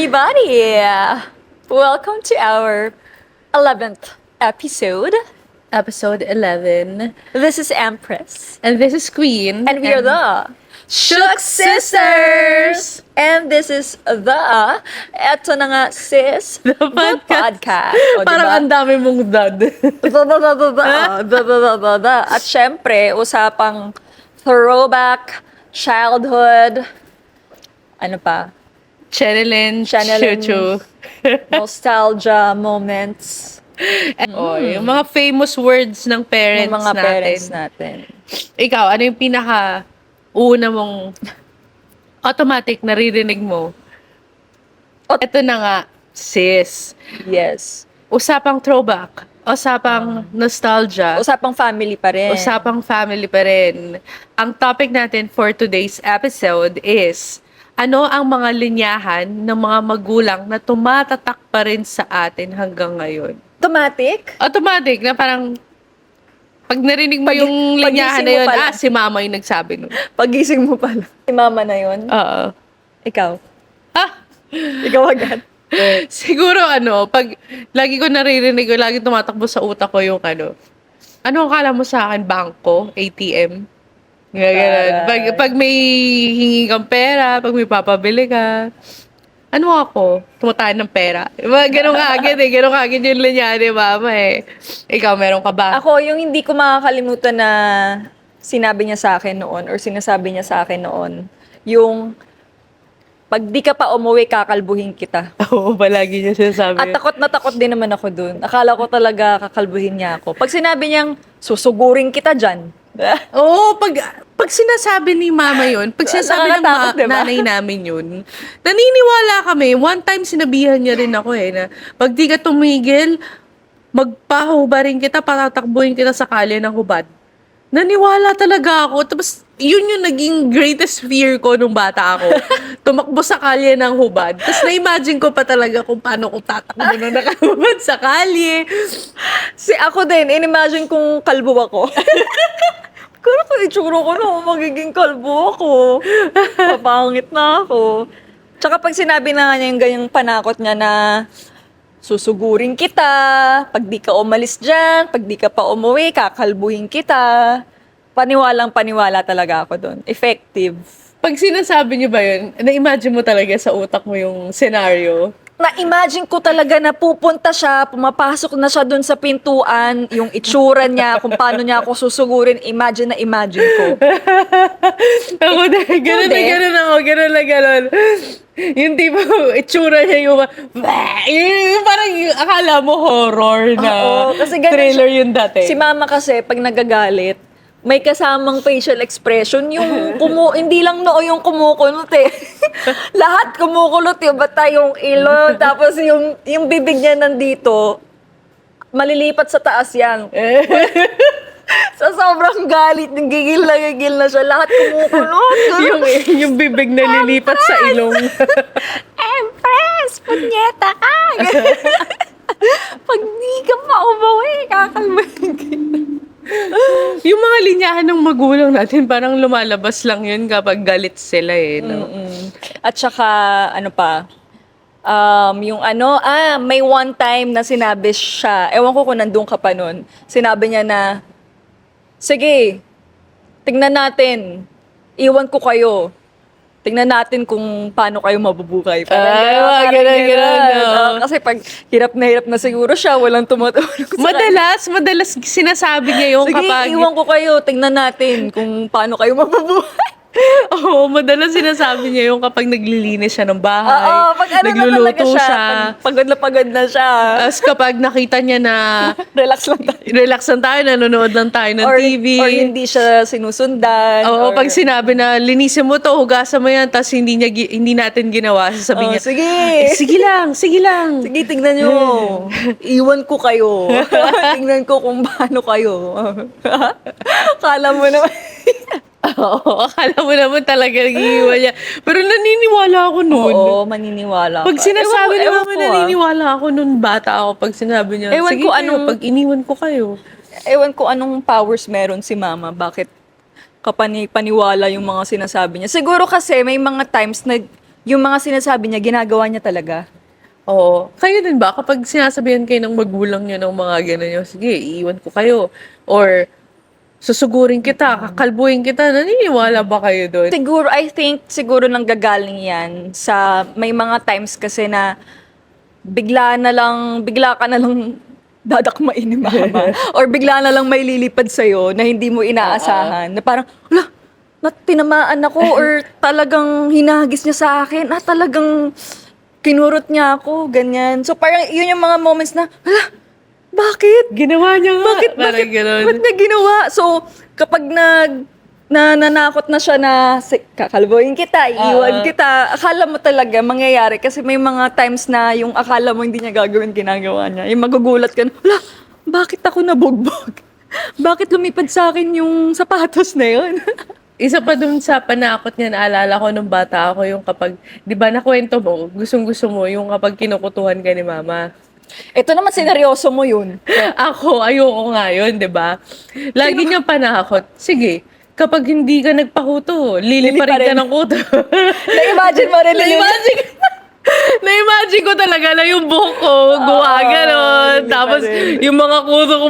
everybody! Welcome to our 11th episode. Episode 11. This is Empress. And this is Queen. And we are the Shook Sisters! And this is eto na nga, sis, The podcast. O, Parang diba? ang dami mong dad. At syempre, usapang throwback, childhood, ano pa? Channeling, Channeling. chuchu. Nostalgia moments Yung mga famous words ng parents ng mga natin. parents natin. Ikaw, ano yung pinaka-una mong automatic naririnig mo? Ito na nga, sis. Yes. Usapang throwback. Usapang nostalgia. Usapang family pa rin. Usapang family pa rin. Ang topic natin for today's episode is, ano ang mga linyahan ng mga magulang na tumatatak pa rin sa atin hanggang ngayon? Automatic? Automatic na parang, pag narinig mo yung linyahan na pagising mo yun, pala. si mama yung nagsabi nun. Pagising mo pala. Si mama na yun? Oo. Ikaw? Ah! Ikaw agad? Siguro pag lagi ko naririnig, lagi tumatakbo sa utak ko yung ano akala mo sa akin, bangko, ATM? Ganun. Pag may hingi kang pera, pag may papabili ka, ano ako? Tumataan ng pera. Ganun ka agad yung linya ni mama eh. Ikaw, meron ka ba? Ako, yung hindi ko makakalimutan na sinabi niya sa akin noon or sinasabi niya sa akin noon, yung pag di ka pa umuwi, kakalbuhin kita. Oo, palagi niya sinasabi. At takot na takot din naman ako dun. Akala ko talaga kakalbuhin niya ako. Pag sinabi niyang, susugurin kita dyan. Oo, pag sinasabi ni mama yun, pag sinasabi ng Nakakatakot, diba? nanay namin yun, naniniwala kami. One time sinabihan niya rin ako na pag di ka tumigil, magpahubarin kita, patatakbuhin kita sa kalye ng hubad. Naniwala talaga ako. Tapos, yun yung naging greatest fear ko nung bata ako. Tumakbo sa kalye ng hubad. Tapos, na-imagine ko pa talaga kung paano ko tatakbo nung nakahubad sa kalye. Ako din, in-imagine kung kalbo ako. Kaya kung itsura ko na, magiging kalbo ako. Papangit na ako. Tsaka pag sinabi na nga niya yung ganyang panakot niya na susugurin kita, pag di ka umalis dyan, pag di ka pa umuwi, kakalbuhin kita. Paniwalang-paniwala talaga ako doon. Effective. Pag sinasabi niyo ba yun, na-imagine mo talaga sa utak mo yung scenario? Na-imagine ko talaga na pupunta siya, pumapasok na siya doon sa pintuan, yung itsura niya, kung paano niya ako susugurin, imagine ko. Ako din, ganun na ganun. Yung tipo, itsura niya yung parang akala mo horror na Oo, kasi ganun thriller yun dati. Si mama kasi, pag nagagalit, may kasamang facial expression, yung hindi lang noo yung kumukulot eh. Lahat kumukulot yung bata, yung ilong, tapos yung bibig niya nandito, malilipat sa taas yan. Sa sobrang galit, gigil na siya, lahat kumukulot. yung bibig na lilipat sa ilong. Empress, punyeta ka! Pag di ka pa umuwi, kakalmahin kita. Yung mga linyahan ng magulang natin, parang lumalabas lang yun kapag galit sila eh. No? At saka, may one time na sinabi siya, ewan ko kung nandun ka pa nun, sinabi niya na, sige, tingnan natin, iwan ko kayo. Tingnan natin kung paano kayo mabubuhay. Parang ganun. Kasi pag hirap na siguro siya, walang tumutulong sa Madalas sinasabi niya yung sige, kapag... iwan ko kayo, tingnan natin kung paano kayo mabubuhay. Oo, madalas sinasabi niya yung kapag naglilinis siya ng bahay, Oo, pag ano na talaga nagluluto siya. pagod na siya. Tapos kapag nakita niya na Relax lang tayo. relax lang tayo, nanonood lang tayo ng TV. Or hindi siya sinusundan. Oo, pag sinabi na linisin mo to, hugasan mo yan, tapos hindi natin ginawa, sasabihin niya, sige. sige lang. Sige, tignan nyo. Iwan ko kayo. Tignan ko kung paano kayo. Kala mo naman. Oo, akala mo naman talaga nag-iiwan niya. Pero naniniwala ako noon. Oo, maniniwala ka. Pag sinasabi ni Ewan mama, ko, naniniwala ako noon, bata ako. Pag sinabi niya, Ewan sige ko kayo, anong- pag iniwan ko kayo. Ewan ko anong powers meron si mama. Bakit paniwala yung mga sinasabi niya. Siguro kasi may mga times na yung mga sinasabi niya, ginagawa niya talaga. Oo. Kayo din ba, kapag sinasabihan kayo ng magulang nyo ng mga gano'n nyo, sige, iiwan ko kayo. Or, susugurin kita, kakalbuhin kita, naniniwala ba kayo doon? Siguro, I think, siguro nanggagaling yan sa, may mga times kasi na bigla ka na lang dadakmain ni mama. Or bigla na lang may lilipad sa'yo na hindi mo inaasahan. Na parang, wala, tinamaan ako or talagang hinagis niya sa akin. Talagang kinurot niya ako, ganyan. So parang yun yung mga moments na, hala, bakit? Ginawa niya nga. Bakit Parang ganun. niya ginawa? So, kapag nanakot na siya na kakalbuhin kita, iiwan kita, akala mo talaga mangyayari kasi may mga times na yung akala mo hindi niya gagawin, ginagawa niya. Yung magugulat ka na, wala, bakit ako nabugbog? Bakit lumipad sa akin yung sapatos na yun? Isa pa dun sa panakot niya, naalala ko nung bata ako, yung kapag, di ba nakwento mo, gustong-gusto mo, yung kapag kinukutuhan ka ni mama. Ito naman, sineryoso mo yun. Ako, ayoko nga yun, di ba? Lagi niya panakot. Sige, kapag hindi ka nagpakuto, lili pa rin ka ng kuto. Na-imagine mo rin, Na-imagine ko talaga na yung buhok ko, gumaganon. lili pa Tapos, rin. yung mga kuto ko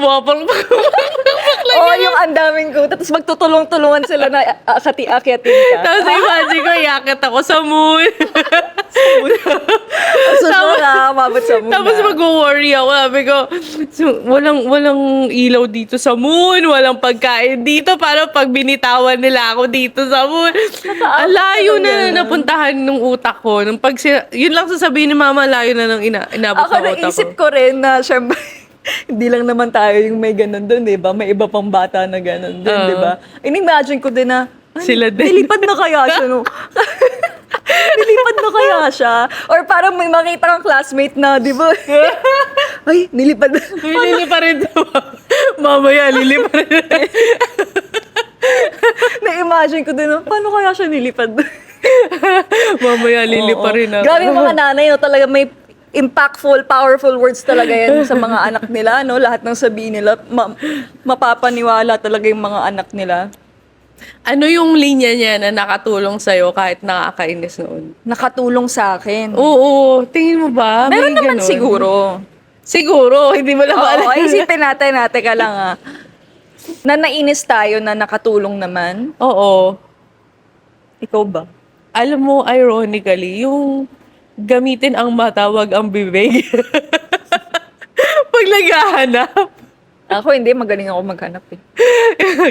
Oo, yung ang daming ko. Tapos magtutulong-tulungan sila na akati-akiatin ka. Tapos imagine ko, iakit ako sa moon. Sunod na, mabot sa muna. Tapos mag-worry ako. Sabi ko, walang ilaw dito sa moon, walang pagkain dito. Para pag binitawan nila ako dito sa moon. Ang layo na napuntahan ng utak ko. Nung yun lang sasabihin ni mama, layo na nang inabot Ako ng utak naisip ko. ko rin na syempre, hindi lang naman tayo yung may ganun doon, di ba? May iba pang bata na ganun doon, di ba? In-imagine ko din na, Sila din. nilipad na kaya siya, no? Nilipad na kaya siya? Or parang may makita kang classmate na, di ba? Ay, nilipad na. Lili pa rin. Mamaya, lili pa rin. Na-imagine ko din, paano kaya siya nilipad? Mamaya, lili pa rin ako. Grabe yung mga nanay, no? Talaga may impactful, powerful words talaga yan sa mga anak nila, no? Lahat ng sabihin nila, mapapaniwala talaga yung mga anak nila. Ano yung linya niya na nakatulong sa'yo kahit nakakainis noon? Nakatulong sa akin. Oo, tingin mo ba? Meron May naman ganun? siguro. Siguro, hindi mo lang Oo, alam. isipin natin ka lang na nainis tayo na nakatulong naman. Oo. Ikaw ba? Alam mo, ironically, yung gamitin ang mata, wag ang bibig. Pag naghahanap. Ako hindi, magaling ako maghanap eh.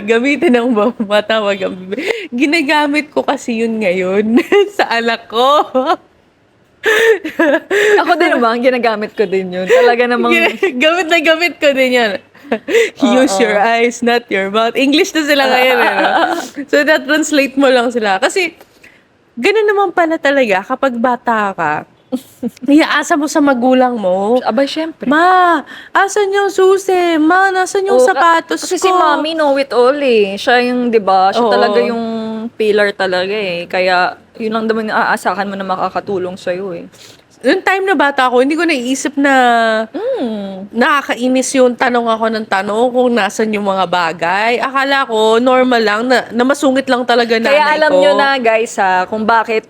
Gamitin ang mata, wag ang bibig. Ginagamit ko kasi yun ngayon sa anak ko. Ako din naman, ginagamit ko din yun. Talaga namang, Gamit na gamit ko din yan. Use your eyes, not your mouth. English na sila ngayon. No? So, that translate mo lang sila. Kasi, ganun naman pala talaga kapag bata ka. Iaasa mo sa magulang mo. abay syempre. Ma, asan yung susi? Ma, nasan yung Oo, sapatos kasi ko? si mommy know it all eh. Siya yung, di ba, siya Oo. talaga yung pillar talaga eh. Kaya, yun lang naman yung aasahan mo na makakatulong sa'yo eh. Noong time na bata ako, hindi ko naisip na nakakainis yung tanong ako ng tanong kung nasan yung mga bagay. Akala ko, normal lang, na masungit lang talaga nanay ko. Kaya alam nyo na guys kung bakit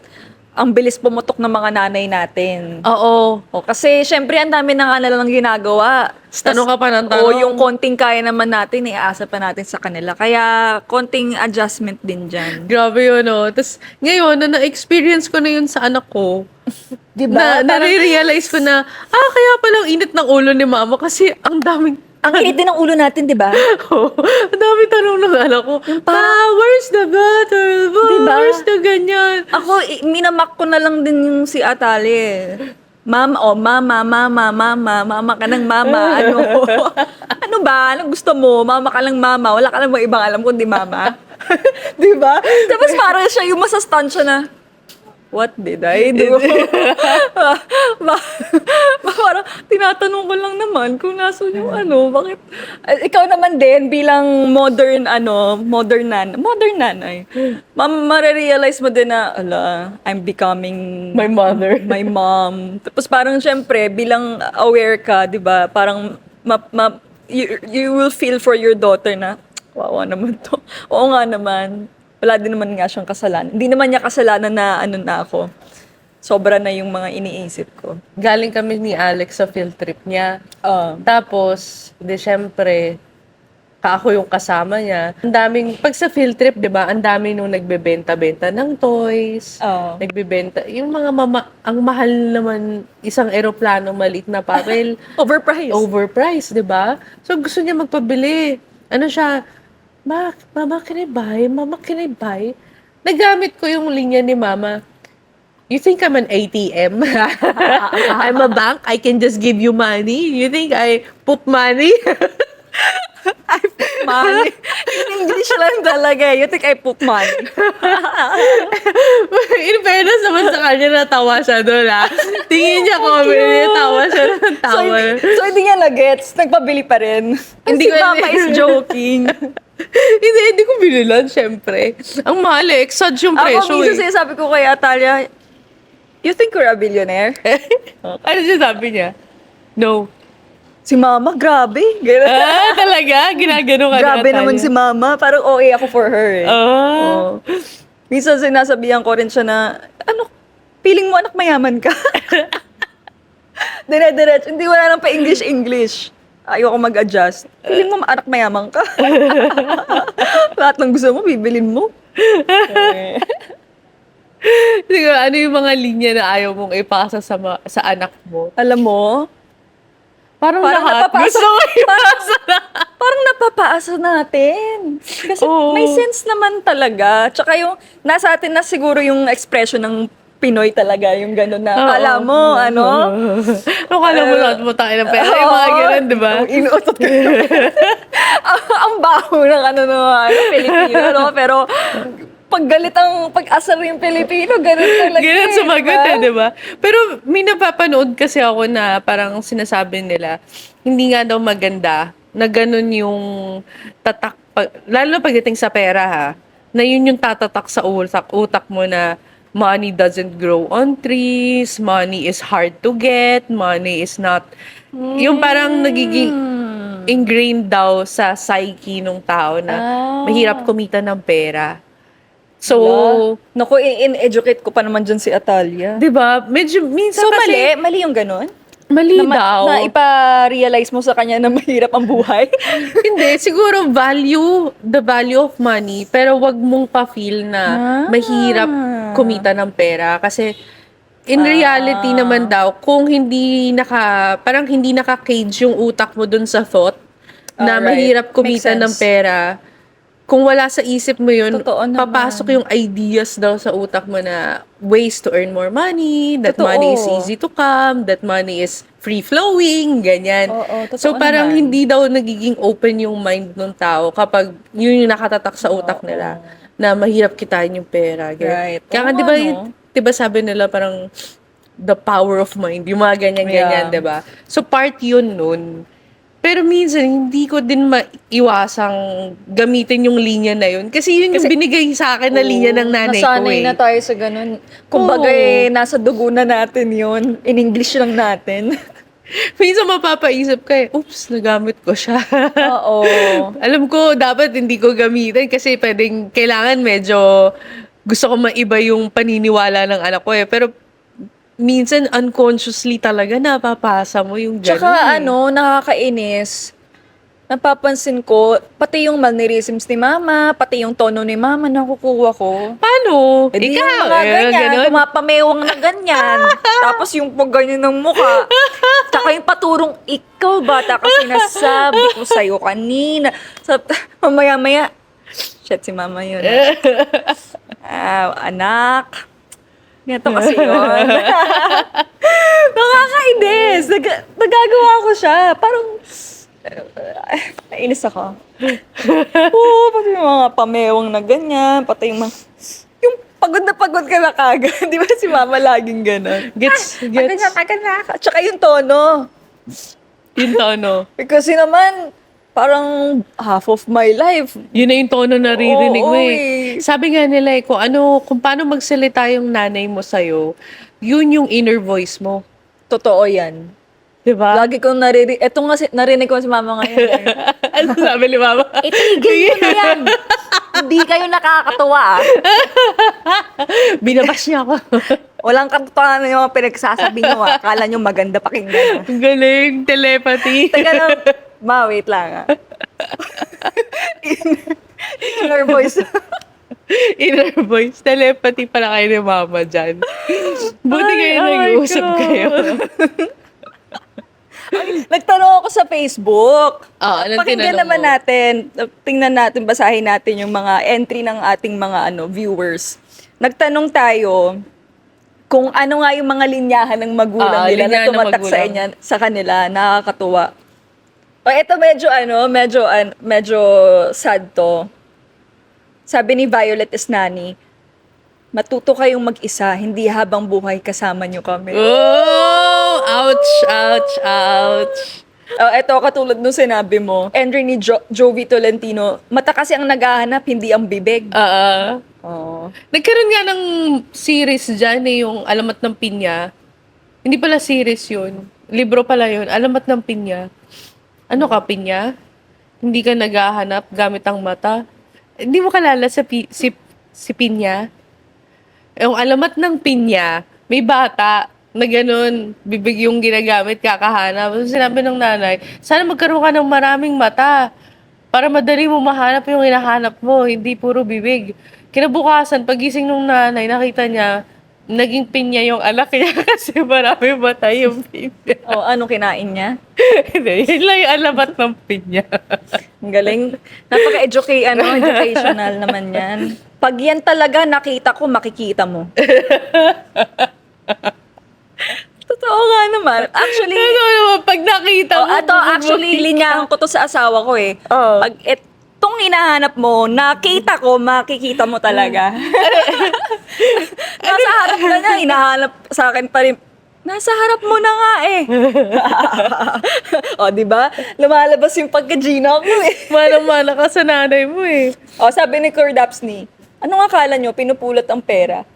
ang bilis pumutok ng mga nanay natin. Oo. O, kasi syempre ang dami na nga nilang ginagawa. Tanong ka pa ng tanong. O yung konting kaya naman natin, iaasa pa natin sa kanila. Kaya konting adjustment din dyan. Grabe yun, no? Tapos, ngayon, na-experience ko na yun sa anak ko. Diba? Nare-realize ko na, kaya palang init ng ulo ni mama kasi ang daming Ang init din ng ulo natin, di ba? ang daming tanong ng anak ko. Where's the butter? Diba? Where's the ganyan? Ako, minamak ko na lang din yung si Atali. Mama, mama ka ng mama. Ano? Ano ba? Anong gusto mo? Mama ka lang mama. Wala ka lang ba ibang alam kundi mama? Di ba? Tapos parang siya yung masastan siya na, what did I do? Parang tinatanong ko lang naman kung nasun yung bakit? Ikaw naman din bilang modern nanay. Marerealize mo din na, I'm becoming My mother. my mom. Tapos parang syempre, bilang aware ka, di ba? Parang you will feel for your daughter na, wawa naman to. Oo nga naman. Wala din naman nga siyang kasalanan. Hindi naman niya kasalanan na na ako. sobra na yung mga iniisip ko. Galing kami ni Alex sa field trip niya. Ah. Tapos, di syempre, ako yung kasama niya. Ang daming, pag sa field trip, di ba, ang dami nung nagbebenta-benta ng toys. Oo. Nagbebenta, yung mga ang mahal naman isang eroplano maliit na papel. Overpriced. Overpriced, di ba? So, gusto niya magpabili. Ano siya, Mama, can I buy? Mama, can I buy? Nagamit ko yung linya ni Mama. You think I'm an ATM? I'm a bank? I can just give you money? You think I poop money? Money. In English lang talaga. You think I poop money? In fairness naman sa kanya, natawa siya doon, ha? Tingin niya comedy, tawa siya ng tawa. So, hindi niya na-gets. Nagpabili pa rin. Hindi Si ko- Mama is joking. hindi ko binilan, syempre. Ang mahal eh, exage yung Ako, presyo minsan eh. sinasabi ko kay Atalia, you think you're a billionaire? Ano siya sabi niya? No. Si Mama, grabe. Ganun. Talaga? Ginagano ka Grabe naman si Mama. Parang OA ako for her eh. Oh. Minsan sinasabihan ko rin siya na, ano, feeling mo anak mayaman ka? Dire-diretso. Hindi wala nang pa-English. Ayoko mag-adjust. Feeling mo anak mayaman ka? Lahat ng gusto mo, bibilin mo. Siguro, ano yung mga linya na ayaw mong ipasa sa anak mo? Alam mo, Parang Parang lahat. napapasa- Gusto ko ipasa na. parang napapaasa natin. Kasi Oo. may sense naman talaga. Tsaka yung, nasa atin na siguro yung expression ng Pinoy talaga, yung gano'n na, Oo. kala mo, ano? Ano kala mo lahat mo tayo ng pera? Yung mga Oo. ganun, di ba? Inuutot ko. Ang baho ng Pilipino, no? Pero, pag-asar yung Pilipino, ganun talaga. Ganun eh, sumagot diba? di ba? Pero may napapanood kasi ako na parang sinasabi nila, hindi nga daw maganda na ganun yung tatak, lalo pagdating sa pera ha, na yun yung tatatak sa utak mo na money doesn't grow on trees, money is hard to get, money is not, yung parang nagiging ingrained daw sa psyche ng tao na mahirap kumita ng pera. So, Naku, in-educate ko pa naman dyan si Atalia. 'di ba? Medyo minsan So, kasi mali yung ganun? mali Na, daw. na ipa-realize mo sa kanya na mahirap ang buhay? Hindi, siguro the value of money, pero wag mong pa-feel na mahirap kumita ng pera kasi in reality naman daw kung parang hindi naka-cage yung utak mo dun sa thought na Alright. mahirap kumita Makes ng sense. pera. Kung wala sa isip mo yun, Totoo naman. papasok yung ideas daw sa utak mo na ways to earn more money, that Totoo. money is easy to come, that money is free-flowing, ganyan. Oo, totoo So parang naman. hindi daw nagiging open yung mind ng tao kapag yun yung nakatatak sa utak nila na mahirap kitain yung pera. Ganyan. Right. Kaya Oo nga, nga, no? di ba sabi nila parang the power of mind, yung mga ganyan-ganyan, Yeah. di ba? So part yun nun. Pero minsan, hindi ko din maiwasang gamitin yung linya na yun. Kasi yun yung binigay sa akin na linya ng nanay ko Nasanay eh. na tayo sa ganun. Kumbaga nasa dugo na natin yun. In English lang natin. Minsan mapapaisip ka eh, oops, nagamit ko siya. Oo. Alam ko, dapat hindi ko gamitin kasi kailangan medyo gusto ko maiba yung paniniwala ng anak ko eh. Pero minsan unconsciously talaga napapasa mo yung gano'n. Tsaka nakakainis. Napapansin ko, pati yung mannerisms ni Mama, pati yung tono ni Mama nakukuha ko. Paano? Eh di Ikaw, yung mga ganyan, pumapamewang na ganyan. Tapos yung pagganyan ng mukha. Tsaka yung paturong, ikaw bata kasi nasabi ko sa'yo kanina. Mamaya-maya, shit si Mama yun. Anak, ganito kasi yun. Nakakainis. Nagagawa ko siya. Parang, nainis ako. Oo, pati yung mga pamewang na ganyan, pati yung mga, yung pagod ka na kagad. Di ba si Mama laging gano'n? Gets. Agad na. Tsaka yung tono. Yung tono. Kasi naman, parang half of my life. Yun na yung tono na naririnig mo Oo, eh. Sabi nga nila eh, kung paano magsalita yung nanay mo sa'yo, yun yung inner voice mo. Totoo yan. Diba? Lagi kong narinig. Eto nga, narinig ko si Mama ngayon. Ano sabi ni Mama? Itigil mo na yan. Hindi kayo nakakatuwa. Binabash niya ako. Walang katotohanan yung mga pinagsasabi nyo. Akala nyo maganda pakinggan. Ang galing, telepathy. Teka lang. Wait lang. Inner voice. Inner voice. Telepathy pala kayo ni mama dyan. Buti Ay, kayo oh my nag-uusap God. kayo. Nagtanong ako sa Facebook. Anong Pakinggan tinanong naman mo? natin. Tingnan natin, basahin natin yung mga entry ng ating mga viewers. Nagtanong tayo kung ano nga yung mga linyahan ng magulang nila na linyahan ng tumatak sa, magulang. sa kanila. Nakakatuwa. Ito medyo sad to. Sabi ni Violet Esnani, matuto kayong mag-isa, hindi habang buhay kasama nyo kami. Oh! Ouch, ouch, ouch. Ito, katulad nung sinabi mo, entry ni Jovi Tolentino, mata kasi ang naghahanap, hindi ang bibig. Oh. Nagkaroon nga ng series dyan yung Alamat ng Pinya. Hindi pala series yun. Libro pala yun. Alamat ng Pinya. Ano ka, Pinya? Hindi ka naghahanap gamit ang mata? Hindi mo kalala si Pinya? Yung Alamat ng Pinya, may bata na ganun, bibig yung ginagamit, kakahanap. So, sinabi ng nanay, sana magkaroon ka ng maraming mata para madali mo mahanap yung hinahanap mo, hindi puro bibig. Kinabukasan, pagising ng nanay, nakita niya, naging pinya yung anak niya kasi marami mata yung pinya. Ano kinain niya? Hindi, yun lang yung alamat ng pinya. Ang galing. Educational naman yan. Pag yan talaga nakita ko, makikita mo. Totoo nga naman. Actually, Ano naman, pag nakita mo, actually, linyahan ko to sa asawa ko eh. Oo. Pag itong hinahanap mo, nakita ko, makikita mo talaga. Nasa harap na niya, hinahanap sa akin pa rin. Nasa harap mo na nga eh. Di ba? Lumalabas yung pagka-Gina ko eh. Manang-mana ka sa nanay mo eh. Sabi ni Kurdapsni, anong akala nyo, pinupulot ang pera?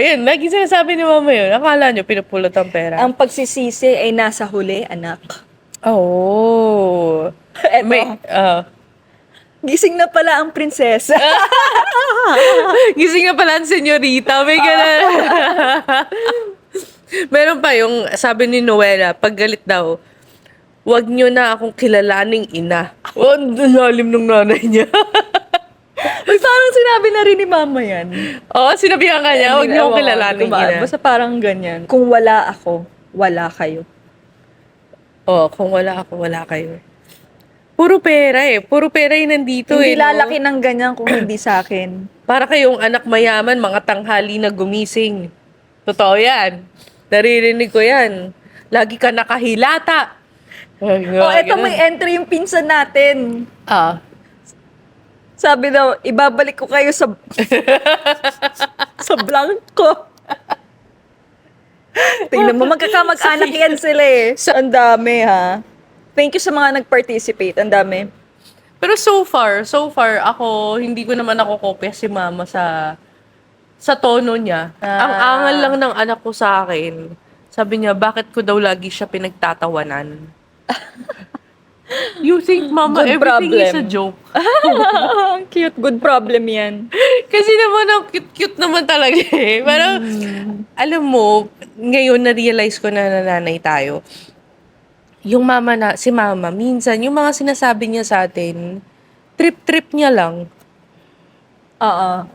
Yun. Lagi sinasabi ni mama yun. Akala nyo, pinupulot ang pera. Ang pagsisisi ay nasa huli, anak. Oh. Eto, gising na pala ang prinsesa. Gising na pala ang senyorita. May ganun. Meron pa yung sabi ni Noela, pag galit daw, wag nyo na akong kilalaning ina. Ang lalim ng nanay niya. Uy, parang sinabi na rin ni mama yan. Sinabihan ka niya, wag nyo akong kilalaning ina. Basta parang ganyan. Kung wala ako, wala kayo. Kung wala ako, wala kayo. Puro pera eh. Puro pera yung nandito Hindi no? lalaki ng ganyan kung hindi sa akin. Para kayong anak mayaman, mga tanghali na gumising. Totoo yan. Naririnig ko yan. Lagi ka nakahilata. Eto may entry yung pinsan natin. Sabi daw, ibabalik ko kayo sa sa blanco. Tingnan mo, magkakamag-anak yan sila eh. Ang dami ha. Thank you sa mga nag-participate. Ang dami. Pero so far, ako, hindi ko naman ako kopya si mama sa tono niya. Ang angal lang ng anak ko sa akin. Sabi niya, bakit ko daw lagi siya pinagtatawanan? You think, mama, Good everything is a problem. joke. Ang cute. Good problem yan. Kasi naman, ang cute-cute naman talaga eh. Parang, alam mo, ngayon na-realize ko na nananay tayo. Yung si mama, minsan, yung mga sinasabi niya sa atin, trip-trip niya lang.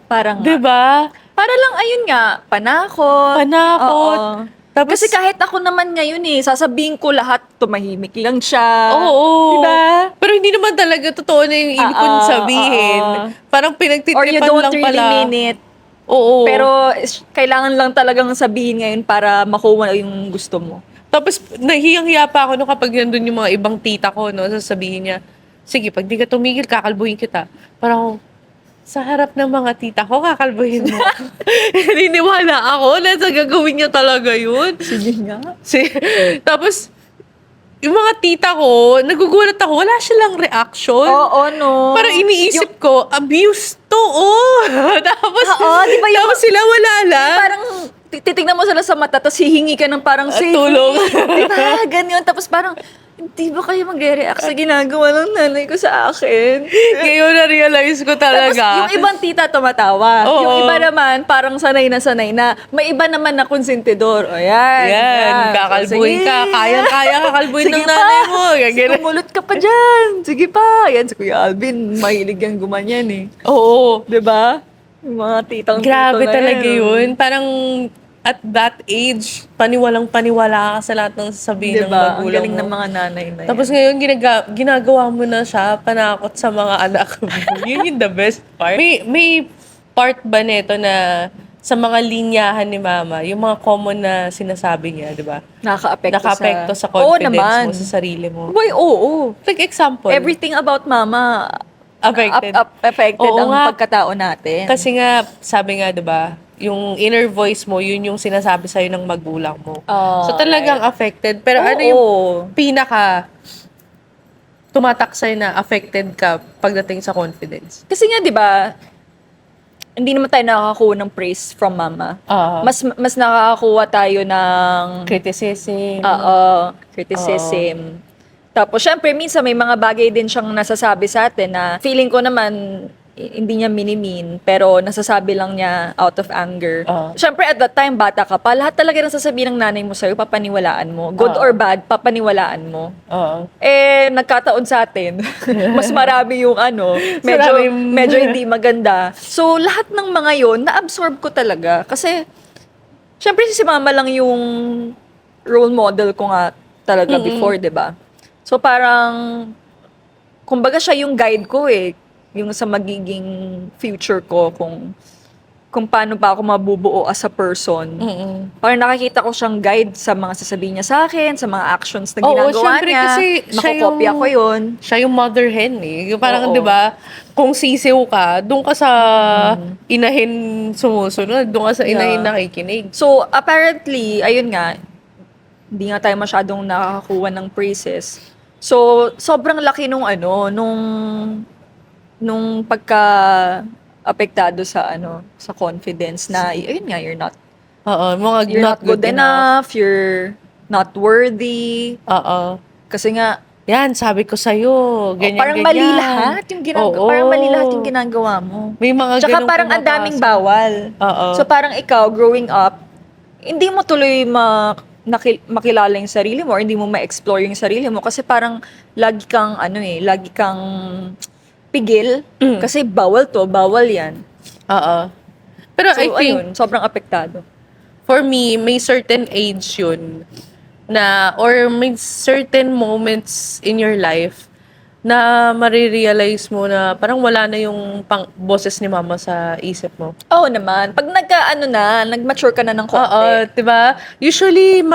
Parang Diba? para lang, ayun nga, panakot. Panakot. Oo. Tapos, Kasi kahit ako naman ngayon sasabihin ko lahat, tumahimik lang siya. oo. Diba? Pero hindi naman talaga totoo na yung ibig kong sabihin. Parang Or you pinagtitripan don't lang really pala. mean it. Oo. Pero kailangan lang talagang sabihin ngayon para makuha yung gusto mo. Tapos, nahiyang-hiya pa ako no, kapag nandun yung mga ibang tita ko, no, sasabihin niya, sige, pag di ka tumigil, kakalbuhin kita. Parang, sa harap ng mga tita ko, kakalbuhin mo. Niniwala ako na sa gagawin niya talaga yun. Sige nga. Tapos, yung mga tita ko, nagugulat ako, wala silang reaction. Oo, no. Parang iniisip ko, abuse to, Tapos, di ba yung- tapos sila wala lang. Parang titignan mo sila sa mata, tapos hihingi ka ng parang At save tulong. me. Diba? Ganyan. Tapos parang, Hindi ba kayo magre-react sa ginagawa ng nanay ko sa akin? Ngayon na-realize ko Tapos talaga. yung ibang tita tumatawa. Oo. Yung iba naman, parang sanay na sanay na. May iba naman na konsentidor. O yan. Yan, kakalbuhin ka. Kayang-kaya kakalbuhin ng nanay mo. Ganyan. Kumulot ka pa dyan. Sige pa. Yan, si Kuya Alvin, mahilig yan gumanyan eh. Oo. Diba? Yung mga titang Grabe tito na talaga yan. yun. Parang at that age, paniwalang-paniwala ka sa lahat ng sasabihin ng Diba? Ang magulang galing mo. ng mga nanay na yan. Tapos ngayon, ginagawa mo na siya, panakot sa mga anak mo. Yun yung the best part. May part ba nito na sa mga linyahan ni mama, yung mga common na sinasabi niya, di ba? Nakaka-apekto Sa Oo confidence naman. mo, sa sarili mo. Boy, oo. Like example, Everything about mama affected. affected Oo ang nga. pagkatao natin. Kasi nga, sabi nga, di ba, yung inner voice mo, yun yung sinasabi sa'yo ng magulang mo. So talagang affected. Pero ano yung pinaka tumatak sa'yo na affected ka pagdating sa confidence? Kasi nga 'di ba, hindi naman tayo nakakakuha ng praise from mama. Mas nakakakuha tayo ng Criticism. criticism. Tapos syempre minsan may mga bagay din siyang nasasabi sa atin na feeling ko naman hindi niya minimin, pero nasasabi lang niya out of anger. Syempre at that time, bata ka pa, lahat talaga ng sasabihin ng nanay mo sa'yo, papaniwalaan mo. Good or bad, papaniwalaan mo. Nagkataon sa atin, mas marami yung medyo hindi maganda. So, lahat ng mga yon na-absorb ko talaga. Kasi, syempre si mama lang yung role model ko nga talaga before, di ba? So, parang, kumbaga siya yung guide ko eh. Yung sa magiging future ko kung paano pa ako mabubuo as a person. Parang nakikita ko siyang guide sa mga sasabihin niya sa akin, sa mga actions na ginagawa syempre, niya. kasi Makokopya ko yun. Siya yung mother hen eh. Yung parang, di ba, kung sisiw ka, doon ka sa inahin sumusunod, doon ka sa inahin nakikinig. So, apparently, ayun nga, hindi nga tayo masyadong nakakakuha ng praises. So, sobrang laki nung pagka-apektado sa confidence na, ayun nga, you're not good enough, you're not worthy. Kasi nga, yan, sabi ko sa'yo, ganyan, parang ganyan. mali lahat yung parang mali lahat yung ginagawa mo. May mga Tsaka ganong parang ang daming pumapasok. bawal. So parang ikaw, growing up, hindi mo tuloy makilala yung sarili mo or hindi mo ma-explore yung sarili mo kasi parang lagi kang pigil kasi bawal yan. Pero So I think, ayun, sobrang apektado. for me, may certain age yun na, or may certain moments in your life na marirealize mo na parang wala na yung boses ni mama sa isip mo. Oo naman. Pag nag-mature ka na ng konti. Diba? Usually,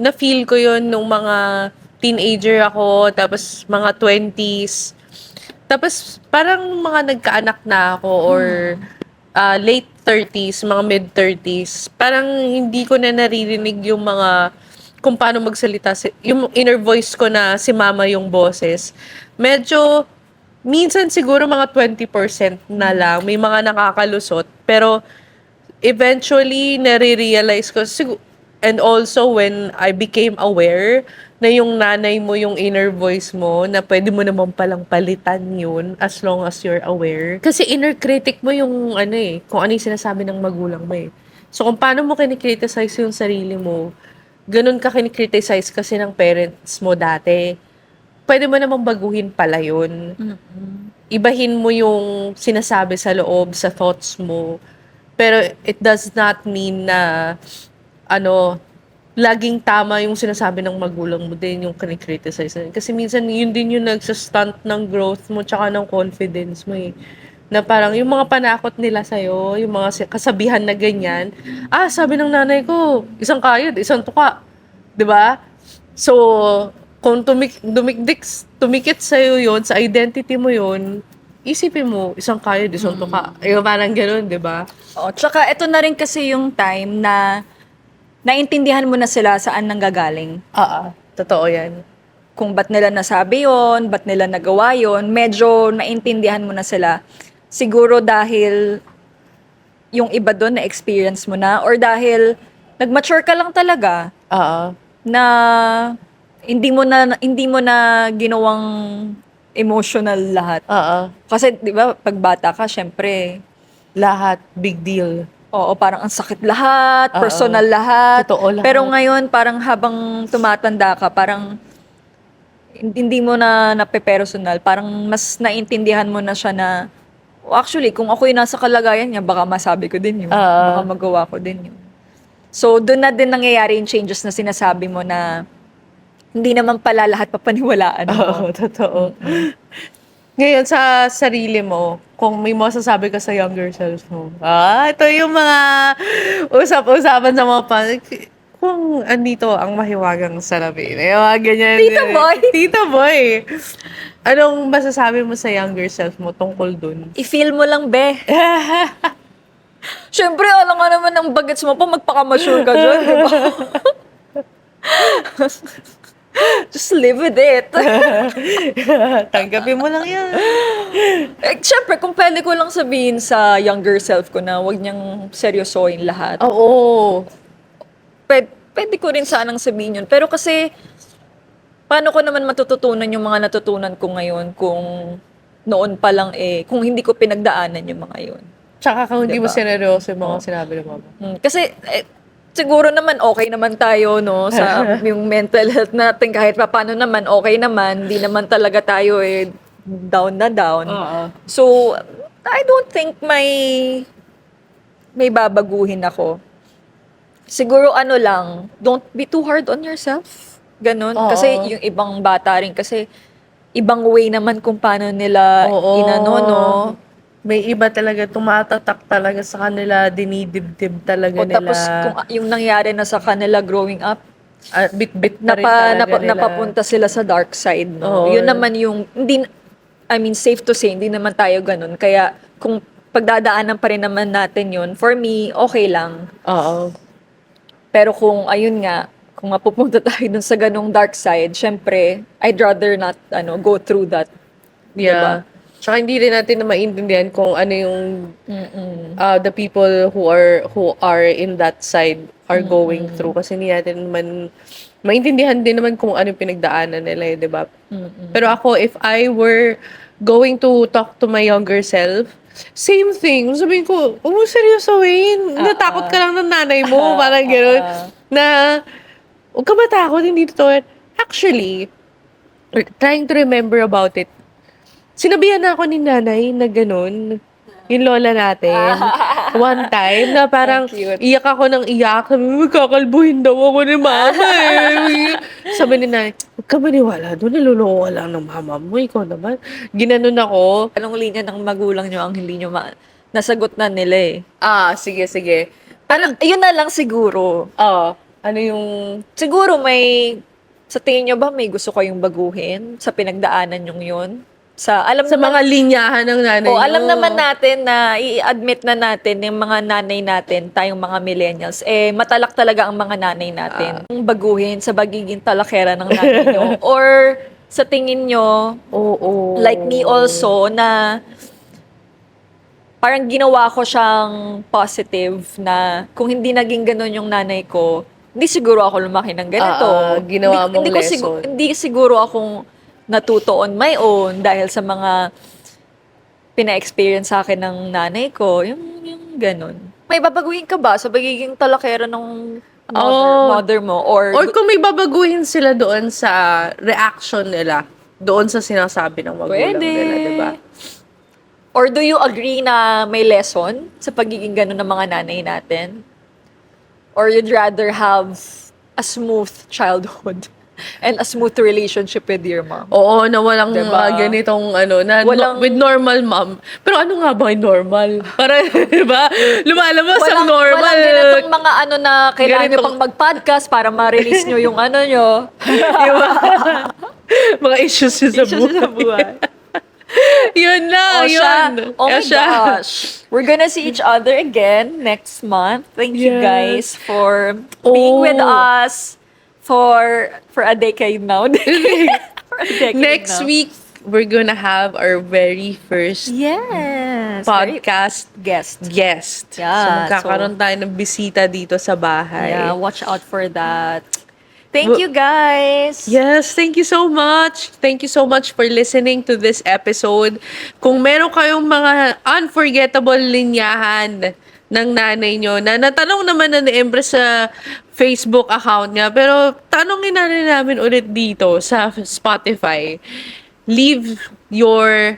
na-feel ko yun nung mga teenager ako, tapos mga 20s. Tapos, parang mga nagkaanak na ako or late 30s, mga mid-30s. Parang hindi ko na naririnig yung mga kung paano magsalita. Yung inner voice ko na si mama yung boses. Medyo, minsan siguro mga 20% na lang. May mga nakakalusot. Pero, eventually, nare-realize ko, and also when I became aware na yung nanay mo, yung inner voice mo, na pwede mo naman palang palitan yun as long as you're aware. Kasi inner critic mo yung kung ano yung sinasabi ng magulang mo eh. So kung paano mo kinikriticize yung sarili mo, ganun ka kinikriticize kasi ng parents mo dati. Pwede mo namang baguhin pala yun. Ibahin mo yung sinasabi sa loob, sa thoughts mo. Pero it does not mean na laging tama yung sinasabi ng magulang mo din, yung kinikriticize. Kasi minsan, yun din yung nagsastunt ng growth mo tsaka ng confidence mo eh. Na parang yung mga panakot nila sa'yo, yung mga kasabihan na ganyan, sabi ng nanay ko, isang kayod, isang tuka. 'Di ba? So, kung tumikit sa'yo yun, sa identity mo yun, isipin mo, isang kayod, isang tuka. Ayun, parang gano'n, 'di ba? Tsaka ito na rin kasi yung time na naintindihan mo na sila saan nanggagaling. Totoo yan. Kung ba't nila nasabi yon, ba't nila nagawa yon, medyo naintindihan mo na sila. Siguro dahil yung iba doon na-experience mo na or dahil nag-mature ka lang talaga na hindi mo na ginawang emotional lahat. Oo. Kasi 'di ba pag bata ka, syempre, Lahat, big deal. oo, parang ang sakit lahat, Oo. personal lahat. Totoo lahat. Pero ngayon parang habang tumatanda ka, parang hindi mo na nape-personal, parang mas naintindihan mo na siya na, "Oh, actually, kung ako'y nasa kalagayan niya, baka masabi ko din yun. Oo. Baka magawa ko din yun." So, doon na din nangyayari yung changes na sinasabi mo na hindi naman pala lahat papaniwalaan mo. Oo, totoo. Ngayon, sa sarili mo, kung may masasabi ka sa younger self mo, ito yung mga usap-usapan sa mga kung andito ang mahiwagang salamin. Yung mga ganyan. Tito Boy! Tito Boy! Anong masasabi mo sa younger self mo tungkol dun? I-feel mo lang, be. Siyempre, alam nga naman ng bagets mo pa, magpaka-mature ka dyan, di ba? Just live with it. Tanggapin mo lang yan. Siyempre, kung pwede ko lang sabihin sa younger self ko na huwag niyang seryosohin lahat. Oo. Pwede ko rin sanang sabihin yun. Pero kasi, paano ko naman matututunan yung mga natutunan ko ngayon kung noon pa lang kung hindi ko pinagdaanan yung mga yun. Tsaka kung hindi mo Diba? sineryoso yung mga sinabi ng mama. Kasi, siguro naman okay naman tayo, no, sa yung mental health natin, kahit pa paano naman, okay naman, hindi naman talaga tayo down na down. Oo. So, I don't think may babaguhin ako. Siguro ano lang, don't be too hard on yourself. Ganon. Oo. Kasi yung ibang bata rin, kasi ibang way naman kung paano nila Oo. inano, no? May iba talaga, tumatatak talaga sa kanila, dinidibdib talaga O nila. tapos kung yung nangyari na sa kanila growing up, Bit-bit na rin talaga nila. napapunta sila sa dark side, no? Oo. Yun naman yung, safe to say, hindi naman tayo ganun. Kaya, kung pagdadaanan pa rin naman natin yun, for me, okay lang. Oo. Pero kung, ayun nga, kung mapupunta tayo dun sa ganung dark side, syempre, I'd rather not, go through that. Yeah. Tsaka hindi rin natin na maintindihan kung ano yung Mm-mm. the people who are in that side are going through. Kasi hindi natin naman maintindihan din naman kung ano yung pinagdaanan nila, di ba? Mm-mm. Pero ako, if I were going to talk to my younger self, same thing. Sabihin ko, huwag mo seryosohin. Natakot ka lang ng nanay mo. Parang gano'n. Na, huwag ka matakot, hindi totoo. Actually, trying to remember about it, sinabihan na ako ni nanay na gano'n. Yung lola natin. One time na parang Cute. iyak ako ng iyak. Sabi mo, magkakalbuhin daw ako ni mama eh. Sabi ni nanay, huwag ka maniwala doon. Niloloko ka lang ng mama mo. Ikaw naman. Ginanon ako. Anong linya ng magulang nyo ang hindi nyo nasagot na nila eh? Sige, sige. Yun na lang siguro. Ano yung... Siguro sa tingin nyo ba may gusto kayong baguhin sa pinagdaanan yung yun? Sa mga linyahan ng nanay alam nyo. naman natin na i-admit na natin yung mga nanay natin, tayong mga millennials, matalak talaga ang mga nanay natin. Kung baguhin sa pagiging talakera ng nanay nyo. Or sa tingin nyo, Oo. like me also, na parang ginawa ko siyang positive na kung hindi naging ganun yung nanay ko, hindi siguro ako lumaki ng ganito. Ginawa mong lesson. Hindi siguro akong natuto on my own dahil sa mga pina-experience sa akin ng nanay ko. Yung ganun. May babaguhin ka ba sa pagiging talakera ng mother mo? Or kung may babaguhin sila doon sa reaction nila, doon sa sinasabi ng magulang pwede. nila, diba? Or do you agree na may lesson sa pagiging ganun ng mga nanay natin? Or you'd rather have a smooth childhood and a smooth relationship with your mom? Oo, na walang Diba? ganitong with normal mom. Pero ano nga ba yung normal? Para, diba? Lumalabas ang normal. Walang ganitong mga na kailangan nyo Ganitong- pang mag-podcast para ma-release nyo yung nyo. Mga issues yun sa buhay. Yun na, yun. Oh my Siya. gosh. We're gonna see each other again next month. Thank you Yes. guys for being with us for a decade now. For a decade Next now. week, we're gonna have our very first Yes. podcast Guest. guest. Yeah, So, magkakaroon tayo ng bisita dito sa bahay. Yeah, watch out for that. Thank you, guys. Yes, thank you so much. Thank you so much for listening to this episode. Kung meron kayong mga unforgettable linyahan ng nanay nyo, na natanong naman na ni Embre sa Facebook account niya, pero tanongin na rin namin ulit dito sa Spotify. Leave your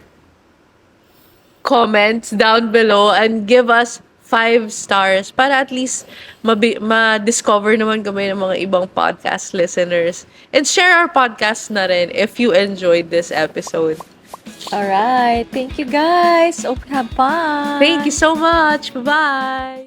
comments down below and give us 5 stars para at least ma-discover naman kami ng mga ibang podcast listeners. And share our podcast na rin if you enjoyed this episode. Alright. Thank you, guys. Okay, have fun. Thank you so much. Bye-bye!